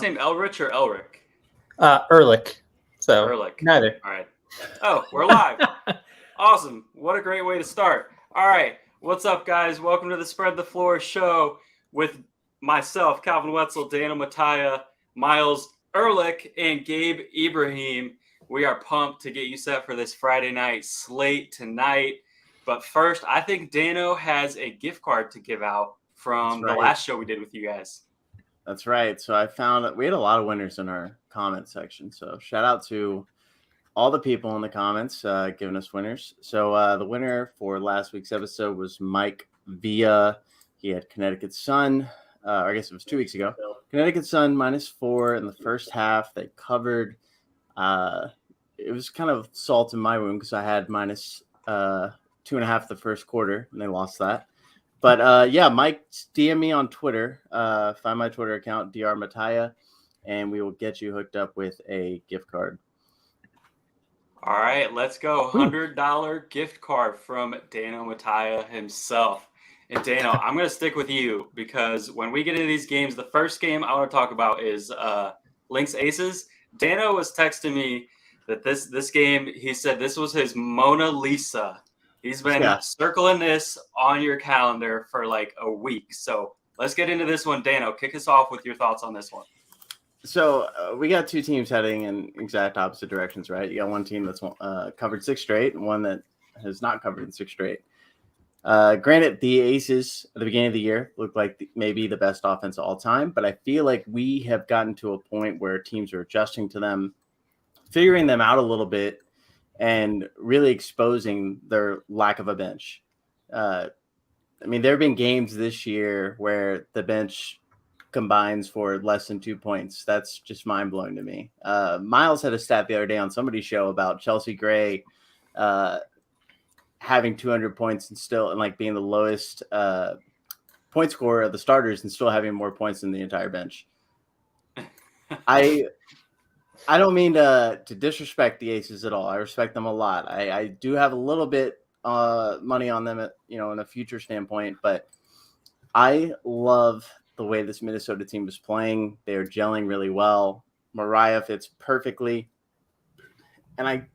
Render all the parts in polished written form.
Name Elrich or Elric? Ehrlich. So Ehrlich. neither. All right. Oh, we're live. Awesome. What a great way to start. All right. What's up, guys? Welcome to the Spread the Floor show with myself, Calvin Wetzel, Dano Mataya, Myles Ehrlich, and Gabe Ibrahim. We are pumped to get you set for this Friday night slate tonight. But first, I think Dano has a gift card to give out from the last show we did with you guys. That's right. So I found that we had a lot of winners in our comment section. So shout out to all the people in the comments giving us winners. So the winner for last week's episode was Mike Via. He had Connecticut Sun. I guess it was 2 weeks ago. Connecticut Sun -4 in the first half. They covered. It was kind of salt in my wound because I had -2.5 the first quarter, and they lost that. But yeah, Mike, DM me on Twitter. Find my Twitter account, Dr. Mataya, and we will get you hooked up with a gift card. All right, let's go. $100 gift card from Dano Mataya himself. And Dano, I'm going to stick with you because when we get into these games, the first game I want to talk about is Lynx Aces. Dano was texting me that this game, he said this was his Mona Lisa. He's been circling this on your calendar for like a week. So let's get into this one. Dano, kick us off with your thoughts on this one. So we got two teams heading in exact opposite directions, right? You got one team that's covered 6 straight and one that has not covered in 6 straight. Granted, the Aces at the beginning of the year looked like maybe the best offense of all time, but I feel like we have gotten to a point where teams are adjusting to them, figuring them out a little bit, and really exposing their lack of a bench. I mean, there have been games this year where the bench combines for less than 2 points. That's just mind-blowing to me. Myles had a stat the other day on somebody's show about Chelsea Gray having 200 points and like being the lowest point scorer of the starters and still having more points than the entire bench. I don't mean to disrespect the Aces at all. I respect them a lot. I do have a little bit money on them, in a future standpoint, but I love the way this Minnesota team is playing. They're gelling really well. Mariah fits perfectly, and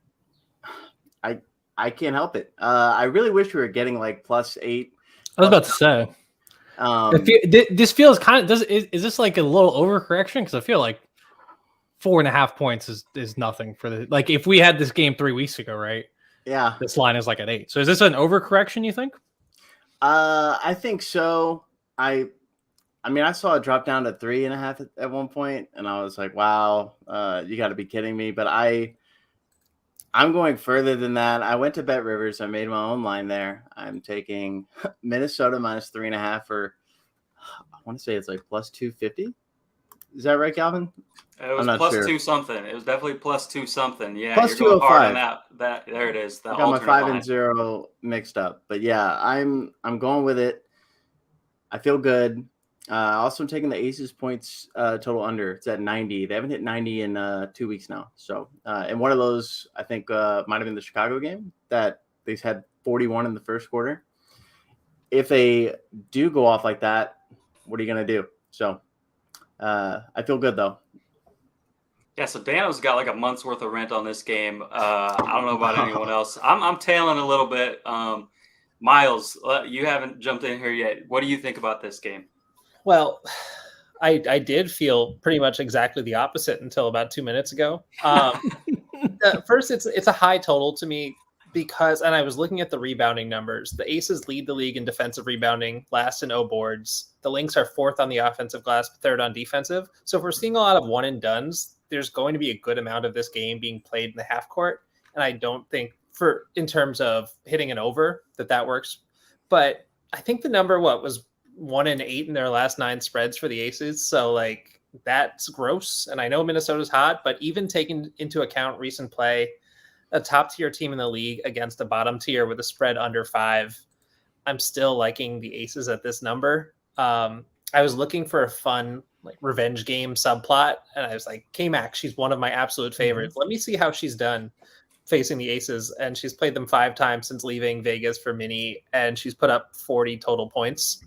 I can't help it. I really wish we were getting like +8. I was about to say. This feels kind of. Is this like a little overcorrection? Because I feel like 4.5 points is nothing for the, like, if we had this game 3 weeks ago, right? Yeah. This line is like at 8. So is this an overcorrection, you think? I think so. I mean, I saw it drop down to 3.5 at one point, and I was like, wow, you got to be kidding me. But I'm going further than that. I went to Bet Rivers. I made my own line there. I'm taking Minnesota -3.5 for, I want to say it's like +250. Is that right, Calvin? It was +2 something. It was definitely +2 something. Yeah, +205. You're going hard on that. There it is. I got my 5 and 0 mixed up, but yeah, I'm going with it. I feel good. Also taking the Aces points total under. It's at 90. They haven't hit 90 in 2 weeks now. So, and one of those I think might have been the Chicago game that they had 41 in the first quarter. If they do go off like that, what are you going to do? So. I feel good though. Yeah, so Dano's got like a month's worth of rent on this game. I don't know about anyone else. I'm tailing a little bit. Myles, you haven't jumped in here yet. What do you think about this game? Well, I did feel pretty much exactly the opposite until about 2 minutes ago. First, it's a high total to me because, and I was looking at the rebounding numbers. The Aces lead the league in defensive rebounding, last in 0 boards. The Lynx are 4th on the offensive glass, 3rd on defensive. So if we're seeing a lot of one and dones, there's going to be a good amount of this game being played in the half court. And I don't think in terms of hitting an over that works. But I think the number, was 1 and 8 in their last 9 spreads for the Aces. So like that's gross. And I know Minnesota's hot, but even taking into account recent play, a top tier team in the league against a bottom tier with a spread under 5, I'm still liking the Aces at this number. I was looking for a fun like revenge game subplot, and I was like, K-Max, she's one of my absolute favorites. Let me see how she's done facing the Aces, and she's played them 5 times since leaving Vegas for Mini, and she's put up 40 total points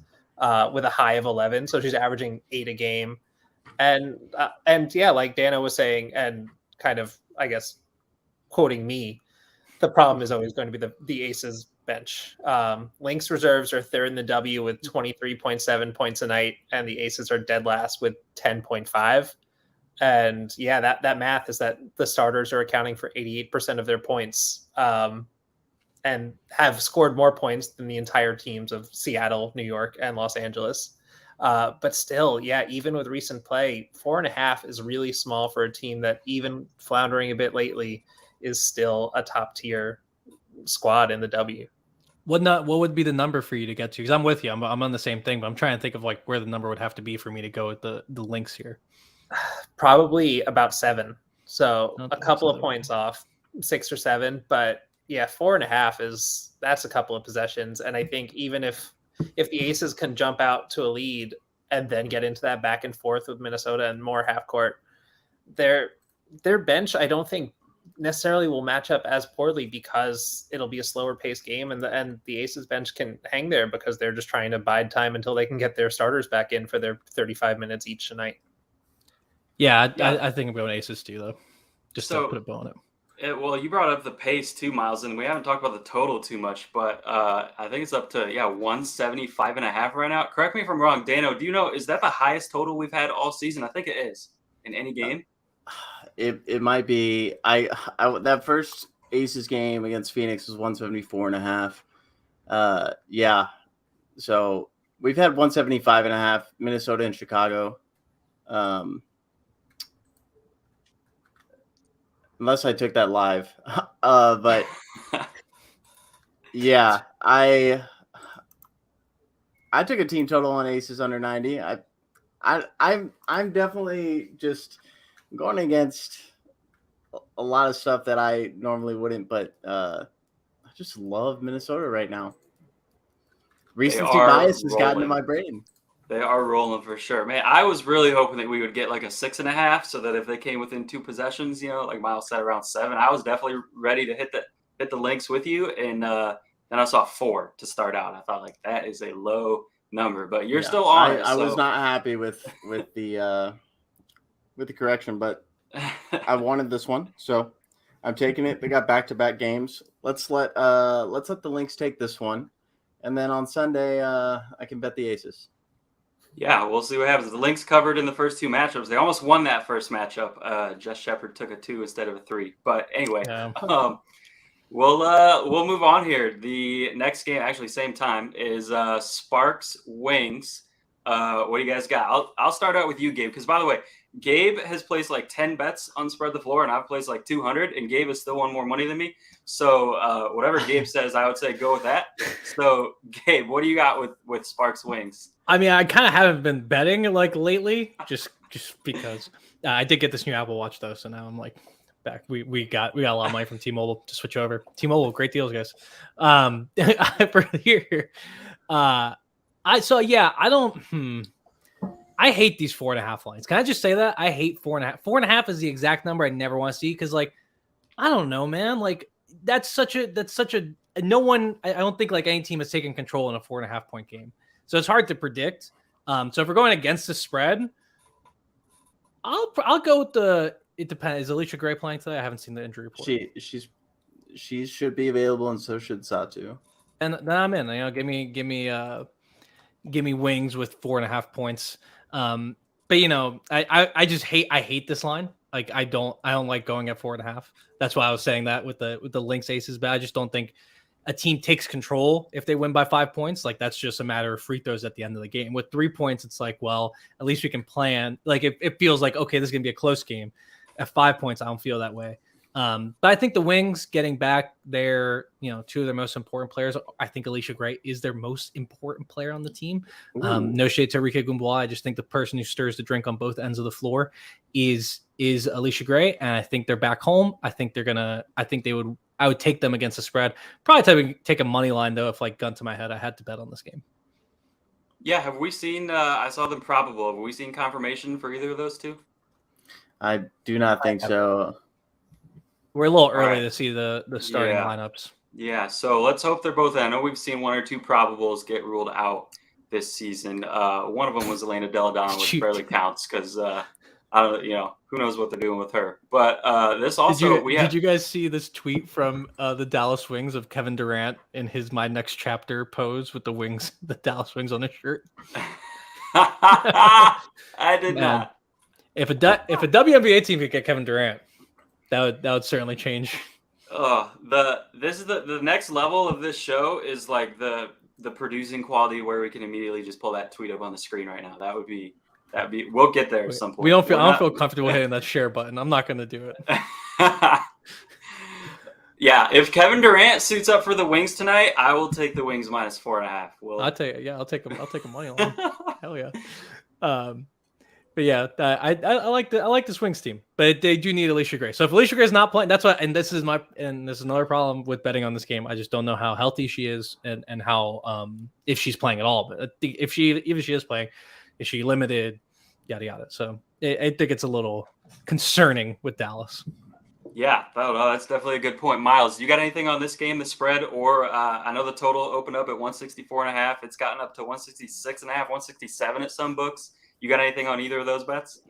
with a high of 11, so she's averaging 8 a game. And yeah, like Dano was saying, and kind of, I guess, quoting me, the problem is always going to be the Aces bench. Lynx reserves are third in the W with 23.7 points a night, and the Aces are dead last with 10.5. And yeah, that math is that the starters are accounting for 88% of their points, and have scored more points than the entire teams of Seattle, New York, and Los Angeles. But still, yeah, even with recent play, 4.5 is really small for a team that, even floundering a bit lately, is still a top tier squad in the W. What would be the number for you to get to? Because I'm with you. I'm on the same thing, but I'm trying to think of like where the number would have to be for me to go with the Lynx here. Probably about 7. So Not a couple of 7. points off, 6 or 7. But yeah, 4.5 that's a couple of possessions. And I think even if the Aces can jump out to a lead and then get into that back and forth with Minnesota and more half court, their bench, I don't think necessarily will match up as poorly, because it'll be a slower paced game, and the Aces bench can hang there because they're just trying to bide time until they can get their starters back in for their 35 minutes each tonight. Yeah, I think I'm going Aces too, though, just to put a bow on it. Well, you brought up the pace too, Myles, and we haven't talked about the total too much, but I think it's up to 175.5 right now. Correct me if I'm wrong, Dano. Do you know, is that the highest total we've had all season? I think it is in any game. It might be. I that first Aces game against Phoenix was 174.5. Yeah. So we've had 175.5, Minnesota and Chicago. Unless I took that live. But yeah, I took a team total on Aces under 90. I'm definitely just going against a lot of stuff that I normally wouldn't, but I just love Minnesota right now. Recency bias has gotten to my brain. They are rolling for sure, man. I was really hoping that we would get like a 6.5, so that if they came within 2 possessions, like Myles said, around 7, I was definitely ready to hit the Lynx with you. And then I saw 4 to start out. I thought, like, that is a low number, but you're still on it. I was not happy with the correction, but I wanted this one, so I'm taking it. They got back-to-back games. Let's let the Lynx take this one, and then on Sunday I can bet the Aces. Yeah, we'll see what happens. The Lynx covered in the first 2 matchups. They almost won that first matchup. Jess Shepard took a 2 instead of a 3. But anyway, we'll move on here. The next game, actually same time, is Sparks Wings. What do you guys got? I'll start out with you, Gabe, because by the way, Gabe has placed like 10 bets on Spread the Floor, and I've placed like 200, and Gabe has still won more money than me. So whatever Gabe says, I would say go with that. So Gabe, what do you got with Sparks Wings? I mean, I kind of haven't been betting like lately, just because I did get this new Apple Watch though, so now I'm like back. We got a lot of money from T-Mobile to switch over. T-Mobile, great deals, guys. For here, I hate these 4.5 lines. Can I just say that? I hate 4.5. 4.5 is the exact number I never want to see, because like, I don't know, man. Like that's such a no one. I don't think like any team has taken control in a 4.5 point game. So it's hard to predict. So if we're going against the spread, I'll go with the. It depends. Is Alicia Gray playing today? I haven't seen the injury report. She should be available, and so should Satu. And then I'm in. Give me Wings with 4.5 points. But I just hate this line. Like I don't like going at 4.5. That's why I was saying that with the Lynx Aces. But I just don't think a team takes control if they win by 5 points. Like that's just a matter of free throws at the end of the game. With 3 points, it's like, well, at least we can plan. Like it feels like, okay, this is gonna be a close game. At 5 points, I don't feel that way. But I think the Wings getting back their, 2 of their most important players. I think Alicia Gray is their most important player on the team. No shade to Enrique Wnba. I just think the person who stirs the drink on both ends of the floor is Alicia Gray, and I think they're back home. I would take them against the spread. Probably take a money line though. If like gun to my head, I had to bet on this game. Yeah, have we seen? I saw them probable. Have we seen confirmation for either of those two? I do not think so. We're a little early to see the starting lineups. Yeah, so let's hope they're both in. I know we've seen 1 or 2 probables get ruled out. this season. One of them was Elena Deladonna, which Shoot. barely counts because I don't, who knows what they're doing with her. But this also did you guys see this tweet from the Dallas Wings of Kevin Durant in his My Next Chapter pose with the Dallas Wings on his shirt? I did not. If a WNBA team could get Kevin Durant, that would certainly change. This is the next level of this show is like the producing quality where we can immediately just pull that tweet up on the screen right now. That'd be we'll get there at some point. I don't feel comfortable hitting that share button. I'm not going to do it. Yeah, if Kevin Durant suits up for the Wings tonight, I will take the Wings minus 4.5. I'll take a money line. Hell yeah. But yeah, I like this Wings team, but they do need Alicia Gray. So if Alicia Gray is not playing, that's why. And this is another problem with betting on this game. I just don't know how healthy she is and how if she's playing at all. But if she is playing, is she limited? Yada yada. So I think it's a little concerning with Dallas. Yeah, that's definitely a good point. Myles, you got anything on this game, the spread, or I know the total opened up at 164.5. It's gotten up to 166.5, 167 at some books. You got anything on either of those bets?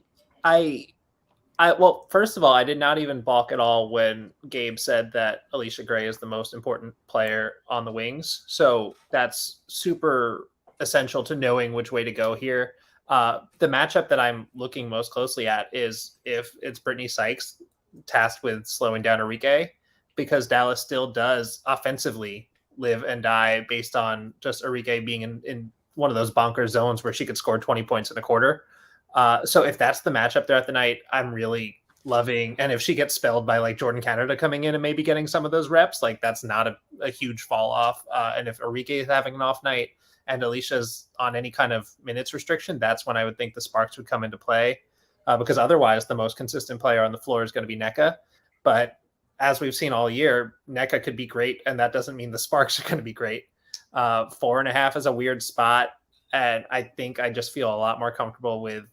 Well, first of all, I did not even balk at all when Gabe said that Alicia Gray is the most important player on the Wings. So that's super essential to knowing which way to go here. The matchup that I'm looking most closely at is if it's Brittany Sykes tasked with slowing down Enrique, because Dallas still does offensively live and die based on just Enrique being in one of those bonkers zones where she could score 20 points in a quarter. So if that's the matchup throughout the night, I'm really loving. And if she gets spelled by like Jordan Canada coming in and maybe getting some of those reps, like that's not a huge fall off. And if Enrique is having an off night and Alicia's on any kind of minutes restriction, that's when I would think the sparks would come into play. Because otherwise the most consistent player on the floor is going to be NECA. But as we've seen all year, NECA could be great, and that doesn't mean the sparks are going to be great. 4.5 is a weird spot, and I think I just feel a lot more comfortable with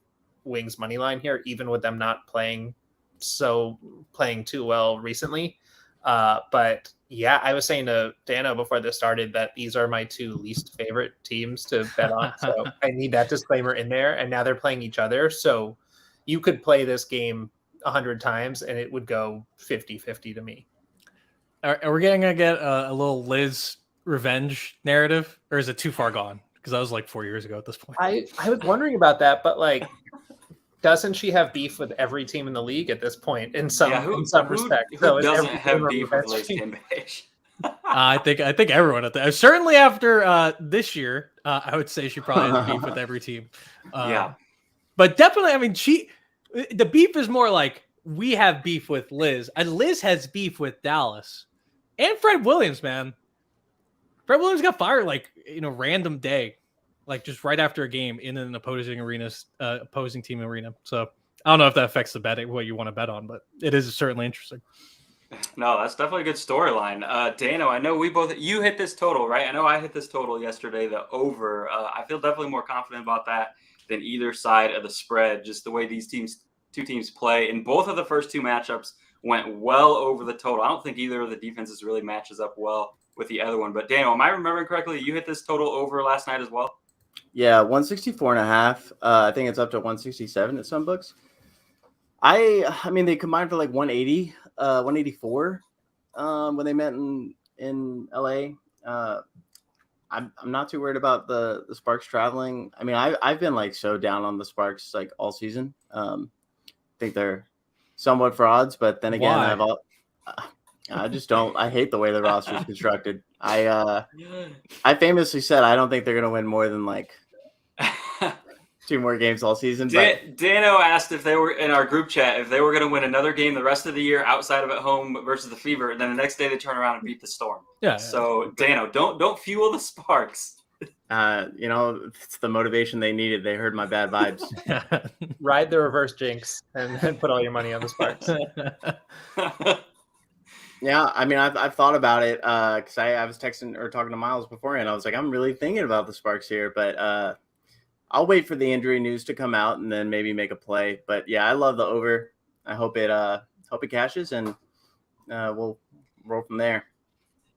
Wings money line here, even with them not playing too well recently. But yeah, I was saying to Dano before this started that these are my two least favorite teams to bet on. So I need that disclaimer in there. And now they're playing each other. So you could play this game 100 times and it would go 50-50 to me. Are we going to get a little Liz revenge narrative, or is it too far gone? Because that was like 4 years ago at this point. I was wondering about that, but like, doesn't she have beef with every team in the league at this point in some respect? Who doesn't have beef with Liz Cambage? I think everyone at that. Certainly after this year, I would say she probably has beef with every team. Yeah, but definitely, I mean, the beef is more like we have beef with Liz, and Liz has beef with Dallas and Fred Williams. Man, Fred Williams got fired like random day, like just right after a game in an opposing team arena. So I don't know if that affects the betting, what you want to bet on, but it is certainly interesting. No, that's definitely a good storyline. Dano, I know you hit this total, right? I know I hit this total yesterday, the over. I feel definitely more confident about that than either side of the spread. Just the way these two teams play, and both of the first two matchups went well over the total. I don't think either of the defenses really matches up well with the other one. But Dano, am I remembering correctly? You hit this total over last night as well? Yeah, 164.5. I think it's up to 167 at some books. I mean, they combined for like 180, 184 when they met in LA. I'm not too worried about the Sparks traveling. I mean, I've been like so down on the Sparks like all season. Think they're somewhat frauds, but then again, I just don't. I hate the way the roster is constructed. I famously said I don't think they're gonna win more than like 2 more games all season. Dano asked if they were in our group chat if they were going to win another game the rest of the year outside of at home versus the Fever, and then the next day they turn around and beat the Storm. Yeah. So Dano, don't fuel the Sparks. It's the motivation they needed. They heard my bad vibes. Ride the reverse jinx and put all your money on the Sparks. Yeah, I mean, I've thought about it because I was texting or talking to Myles beforehand. I was like, I'm really thinking about the Sparks here, but I'll wait for the injury news to come out and then maybe make a play. But yeah, I love the over. I hope it cashes, and we'll roll from there.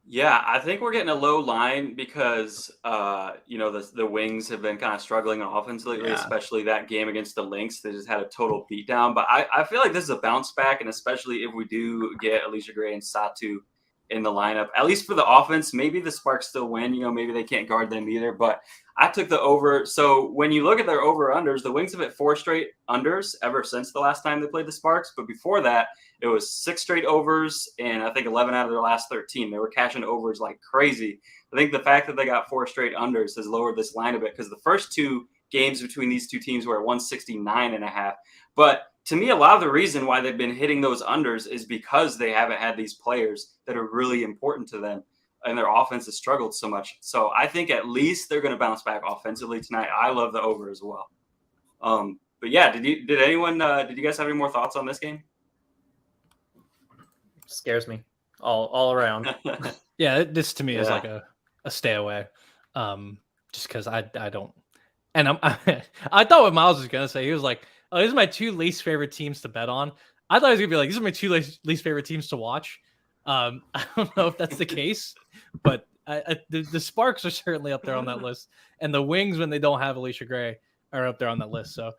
Yeah, I think we're getting a low line because the Wings have been kind of struggling on offense lately, Yeah. especially that game against the Lynx. They just had a total beatdown. But I feel like this is a bounce back, and especially if we do get Alicia Gray and Satu in the lineup, at least for the offense, maybe the Sparks still win. Maybe they can't guard them either. But I took the over. So when you look at their over-unders, the Wings have hit 4 straight unders ever since the last time they played the Sparks. But before that, it was 6 straight overs, and I think 11 out of their last 13. They were cashing overs like crazy. I think the fact that they got 4 straight unders has lowered this line a bit because the first 2 games between these 2 teams were at 169.5. But to me, a lot of the reason why they've been hitting those unders is because they haven't had these players that are really important to them, and their offense has struggled so much. So I think at least they're going to bounce back offensively tonight. I love the over as well. But yeah, did you guys have any more thoughts on this game? Scares me all around. Yeah, this to me is like a stay away. Just because I don't, and I thought what Myles was gonna say. He was like, "Oh, these are my 2 least favorite teams to bet on." I thought he was gonna be like, "These are my 2 least favorite teams to watch." I don't know if that's the case, but the Sparks are certainly up there on that list, and the Wings, when they don't have Alicia Gray, are up there on that list. So,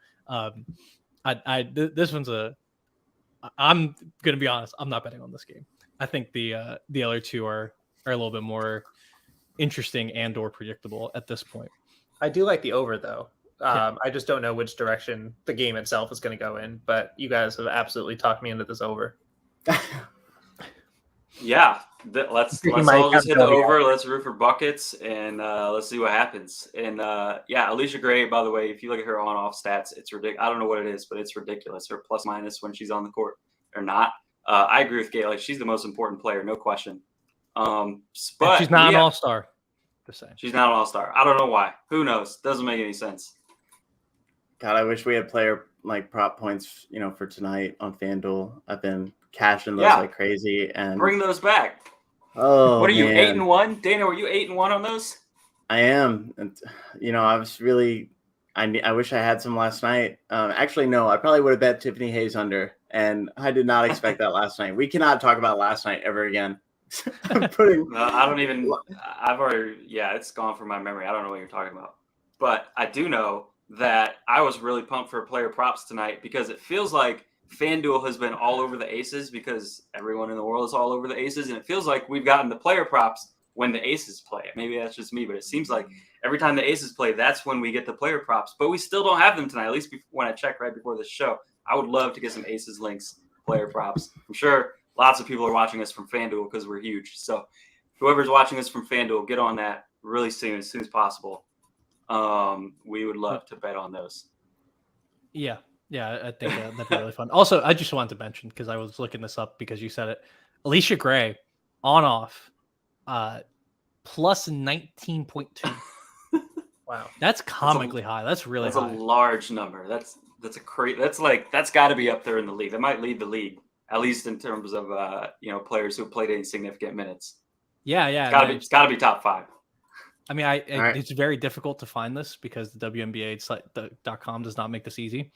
this one's I'm gonna be honest. I'm not betting on this game. I think the other 2 are a little bit more interesting and or predictable at this point. I do like the over though. I just don't know which direction the game itself is going to go in, but you guys have absolutely talked me into this over. Yeah, let's all just hit the over. Let's root for buckets, and let's see what happens. And Alicia Gray, by the way, if you look at her on-off stats, it's ridiculous. I don't know what it is, but it's ridiculous. Her plus minus when she's on the court or not. I agree with Gabe. Like, she's the most important player, no question. But she's not an all-star. Just saying, she's not an all-star. I don't know why. Who knows? Doesn't make any sense. God, I wish we had player prop points, for tonight on FanDuel. I've been cashing those like crazy, and bring those back. Oh, what are you, 8-1? Dana, were you 8-1 on those? I am, and I was really. I wish I had some last night. Actually, no, I probably would have bet Tiffany Hayes under, and I did not expect that last night. We cannot talk about last night ever again. I don't even. I've already. Yeah, it's gone from my memory. I don't know what you're talking about, but I do know that I was really pumped for player props tonight because it feels like FanDuel has been all over the aces because everyone in the world is all over the aces, and it feels like we've gotten the player props when the aces play. Maybe that's just me, but it seems like every time the aces play, that's when we get the player props. But we still don't have them tonight, at least when I checked right before the show. I would love to get some aces Lynx player props. I'm sure lots of people are watching us from FanDuel because we're huge. So whoever's watching us from FanDuel, get on that really soon, as soon as possible. We would love to bet on those. Yeah, I think that'd be really fun. Also, I just wanted to mention, because I was looking this up because you said it, Alicia Gray on off plus 19.2. Wow, that's comically high. That's really high. That's a large number. That's got to be up there in the league. That might lead the league, at least in terms of players who played any significant minutes. Yeah. It's got to be top 5. I mean, it's very difficult to find this because the WNBA.com does not make this easy.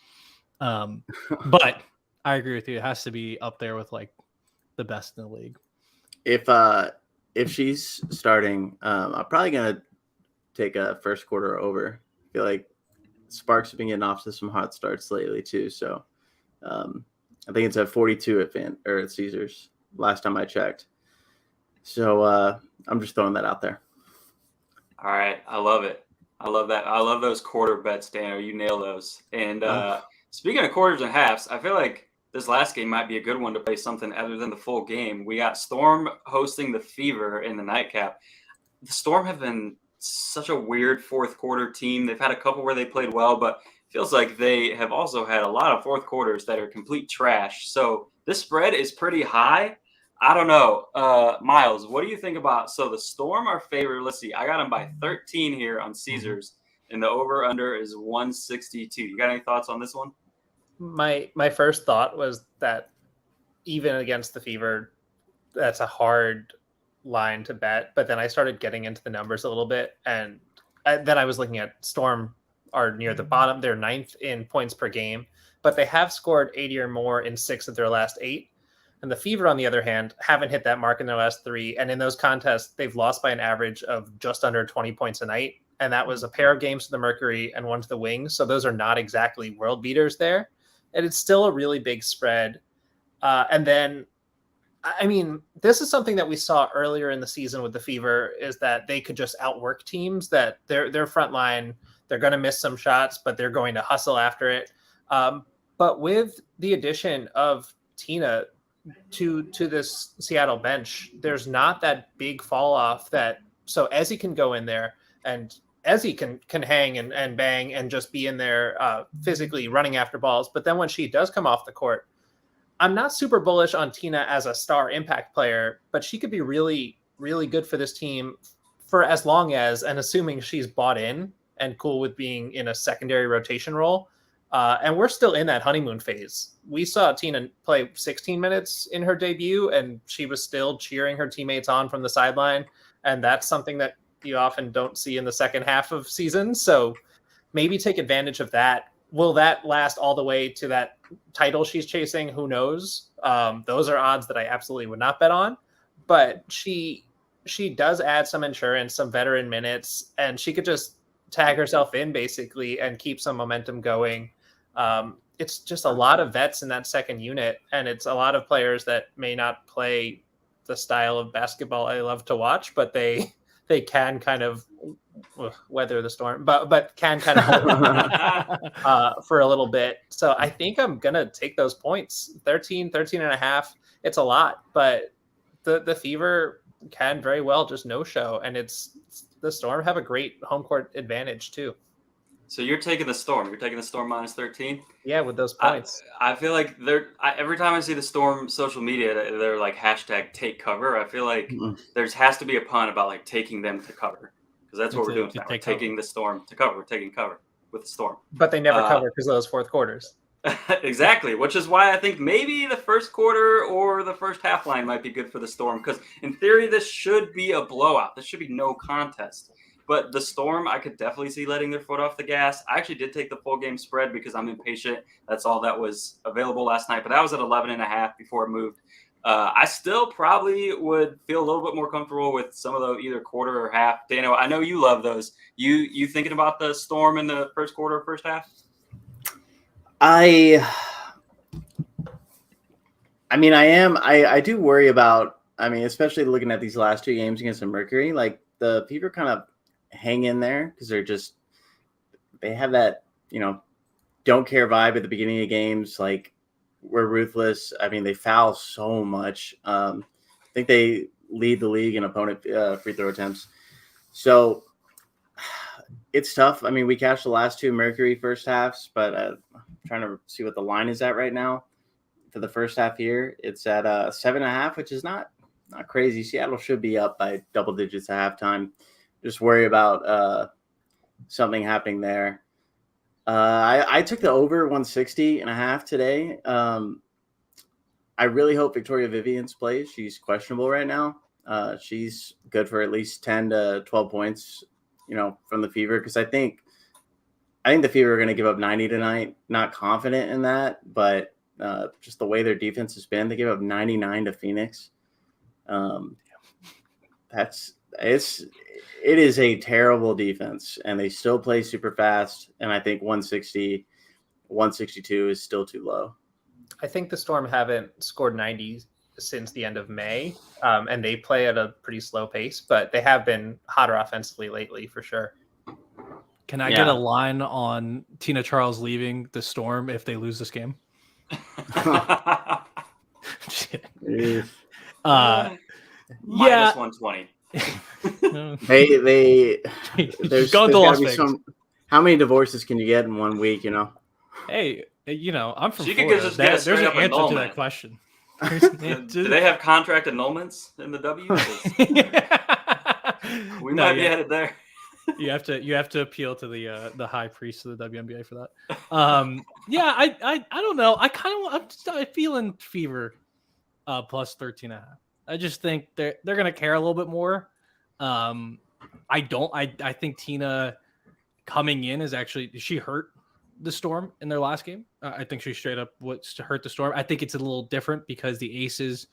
But I agree with you. It has to be up there with like the best in the league. If she's starting, I'm probably gonna take a first quarter over. I feel like Sparks have been getting off to some hot starts lately too. So I think it's at 42 at Caesars last time I checked. So I'm just throwing that out there. All right. I love it. I love that. I love those quarter bets, Dano. You nail those. And speaking of quarters and halves, I feel like this last game might be a good one to play something other than the full game. We got Storm hosting the Fever in the nightcap. The Storm have been such a weird fourth quarter team. They've had a couple where they played well, but it feels like they have also had a lot of fourth quarters that are complete trash. So this spread is pretty high. I don't know. Myles, what do you think about? So the Storm are favored. Let's see. I got them by 13 here on Caesars, and the over-under is 162. You got any thoughts on this one? My first thought was that even against the Fever, that's a hard line to bet. But then I started getting into the numbers a little bit, and then I was looking at Storm are near the bottom. They're 9th in points per game, but they have scored 80 or more in 6 of their last 8. And the Fever, on the other hand, haven't hit that mark in their last 3. And in those contests, they've lost by an average of just under 20 points a night. And that was a pair of games to the Mercury and one to the Wings. So those are not exactly world beaters there. And it's still a really big spread. And then, I mean, this is something that we saw earlier in the season with the Fever, is that they could just outwork teams, that their front line, they're going to miss some shots, but they're going to hustle after it. But with the addition of Tina to this Seattle bench, there's not that big fall off so Ezzy can go in there, and Ezzy can hang and bang and just be in there physically running after balls. But then when she does come off the court, I'm not super bullish on Tina as a star impact player, but she could be really, really good for this team for as long as, and assuming she's bought in and cool with being in a secondary rotation role. And we're still in that honeymoon phase. We saw Tina play 16 minutes in her debut, and she was still cheering her teammates on from the sideline. And that's something that you often don't see in the second half of seasons. So maybe take advantage of that. Will that last all the way to that title she's chasing? Who knows? Those are odds that I absolutely would not bet on. But she does add some insurance, some veteran minutes, and she could just tag herself in basically and keep some momentum going. It's just a lot of vets in that second unit, and it's a lot of players that may not play the style of basketball I love to watch, but they can kind of weather the storm, but can kind of for a little bit. So I think I'm gonna take those points. 13 and a half. It's a lot, but the Fever can very well just no show, and it's the Storm have a great home court advantage too. So you're taking the Storm. You're taking the Storm minus 13? Yeah, with those points. I feel like every time I see the Storm social media, they're like hashtag take cover. I feel like there has to be a pun about like taking them to cover, because that's what we're doing now. We're taking the Storm to cover. We're taking cover with the Storm. But they never cover because of those fourth quarters. Exactly, which is why I think maybe the first quarter or the first half line might be good for the Storm, because in theory this should be a blowout. This should be no contest. But the Storm, I could definitely see letting their foot off the gas. I actually did take the full game spread because I'm impatient. That's all that was available last night. But that was at 11.5 before it moved. I still probably would feel a little bit more comfortable with some of the either quarter or half. Dano, I know you love those. You thinking about the Storm in the first quarter or first half? I mean, I am. I do worry about, especially looking at these last 2 games against the Mercury, like the Fever kind of hang in there because they have that, don't care vibe at the beginning of games. Like, we're ruthless. I mean, they foul so much. I think they lead the league in opponent free throw attempts. So it's tough. I mean, we cashed the last 2 Mercury first halves, but I'm trying to see what the line is at right now for the first half here. It's at 7.5, which is not crazy. Seattle should be up by double digits at halftime. Just worry about something happening there. I took the over 160.5 today. I really hope Victoria Vivian's plays. She's questionable right now. She's good for at least 10 to 12 points, from the Fever, because I think the Fever are going to give up 90 tonight. Not confident in that, but just the way their defense has been, they give up 99 to Phoenix. It is a terrible defense, and they still play super fast. And I think 160, 162 is still too low. I think the Storm haven't scored 90 since the end of May, and they play at a pretty slow pace, but they have been hotter offensively lately for sure. Can I get a line on Tina Charles leaving the Storm if they lose this game? Minus 120. There's going to Las Vegas. How many divorces can you get in 1 week? Hey, I'm from She Florida. could just get a There's an straight-up answer to annulment. that question. Do they have contract annulments in the W? We might be headed there. You have to appeal to the high priest of the WNBA for that. I don't know. I'm feeling Fever plus 13.5. I just think they're gonna care a little bit more. I think Tina coming in is she hurt the Storm in their last game. I think she straight up was to hurt the Storm. I think it's a little different because the Aces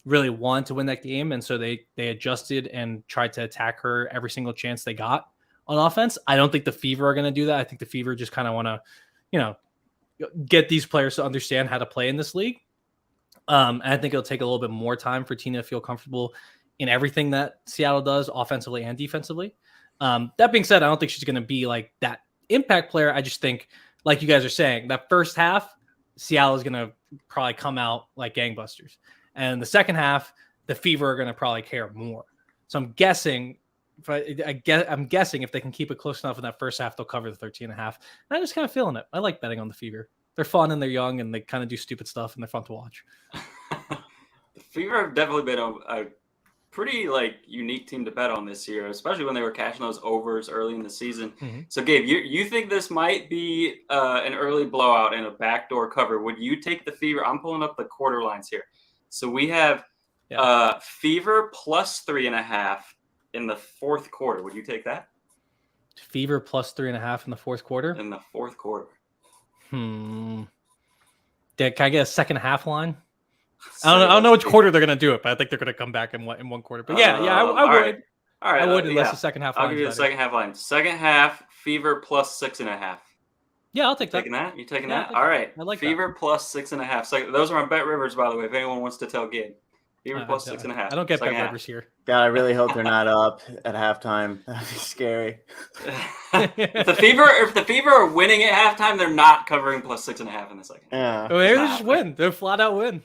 really wanted to win that game, and so they adjusted and tried to attack her every single chance they got on offense. I don't think the Fever are going to do that. I think the Fever just kind of want to, get these players to understand how to play in this league. And I think it'll take a little bit more time for Tina to feel comfortable in everything that Seattle does offensively and defensively. That being said, I don't think she's going to be like that impact player. I just think, like you guys are saying, that first half, Seattle is going to probably come out like gangbusters. And the second half, the Fever are going to probably care more. So I'm guessing, I'm guessing if they can keep it close enough in that first half, they'll cover the 13.5. And I'm just kind of feeling it. I like betting on the Fever. They're fun and they're young and they kind of do stupid stuff and they're fun to watch. The Fever have definitely been a pretty unique team to bet on this year, especially when they were cashing those overs early in the season. Mm-hmm. So Gabe, you think this might be an early blowout and a backdoor cover? Would you take the Fever? I'm pulling up the quarter lines here. So we have Fever plus 3.5 in the fourth quarter. Would you take that? Fever plus 3.5 in the fourth quarter? In the fourth quarter. Can I get a second half line? I don't know which quarter they're going to do it, but I think they're going to come back in one quarter. But I would. Right. All right, I would unless the second half line. I'll give you the second half line. Second half, Fever plus 6.5. Yeah, I'll take that. Taking that? You taking that? All right. I like Fever that. Plus 6.5. So those are my bet rivers, by the way, if anyone wants to tell Gabe. Fever plus 6.5. I don't get bet rivers here. God, I really hope they're not up at halftime. That'd be scary. If the Fever are winning at halftime, they're not covering plus 6.5 in the second. Yeah. Well, maybe they just win. They're flat out win.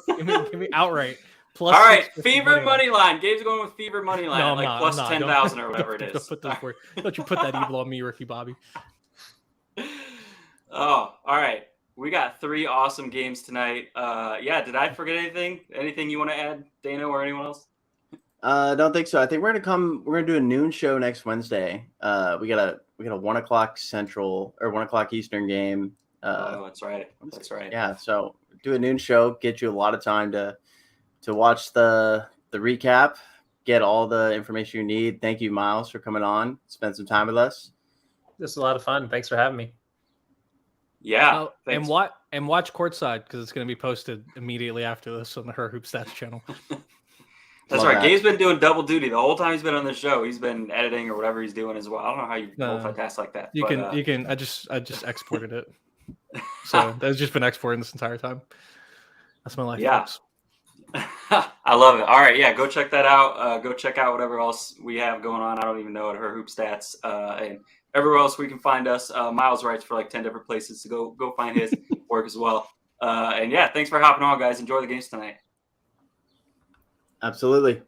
give me outright. Plus all right, Fever money line. Gabe's going with Fever money line, plus 10,000 or whatever it is. Don't you put that evil on me, Ricky Bobby. Oh, all right. We got 3 awesome games tonight. Did I forget anything? Anything you want to add, Dano or anyone else? Don't think so. I think we're gonna do a noon show next Wednesday. We got a 1:00 Central or 1:00 Eastern game. That's right. Yeah, so do a noon show, get you a lot of time to watch the recap, get all the information you need. Thank you, Myles, for coming on, spend some time with us. This is a lot of fun. Thanks for having me. Yeah, and watch Courtside because it's going to be posted immediately after this on the Her Hoop Stats channel. That's right. Gabe's been doing double duty the whole time he's been on the show. He's been editing or whatever he's doing as well. I don't know how you multitask like that. You can. I just exported it, so that's just been exporting this entire time. That's my life. Yeah, I love it. All right, yeah, go check that out. Go check out whatever else we have going on. I don't even know at Her Hoop Stats and everywhere else we can find us. Myles writes for 10 different places, so go find his work as well. And yeah, thanks for hopping on, guys. Enjoy the games tonight. Absolutely.